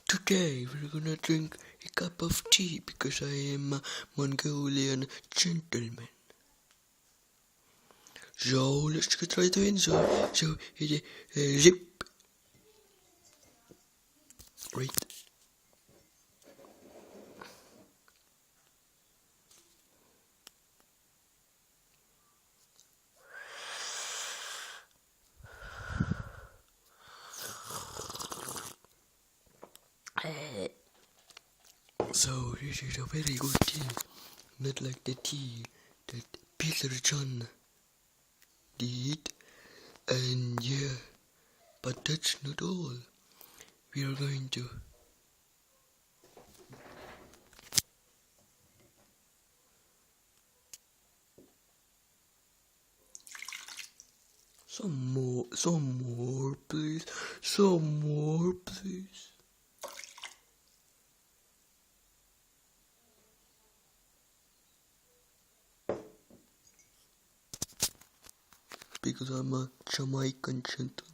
Today we're gonna drink a cup of tea because I am a Mongolian gentleman. So let's get right in. So zip. Right. So this is a very good tea, not like the tea that Peter John did. And yeah, but that's not all. We are going to some more, please, some more, please. Because I'm a Jamaican gentleman.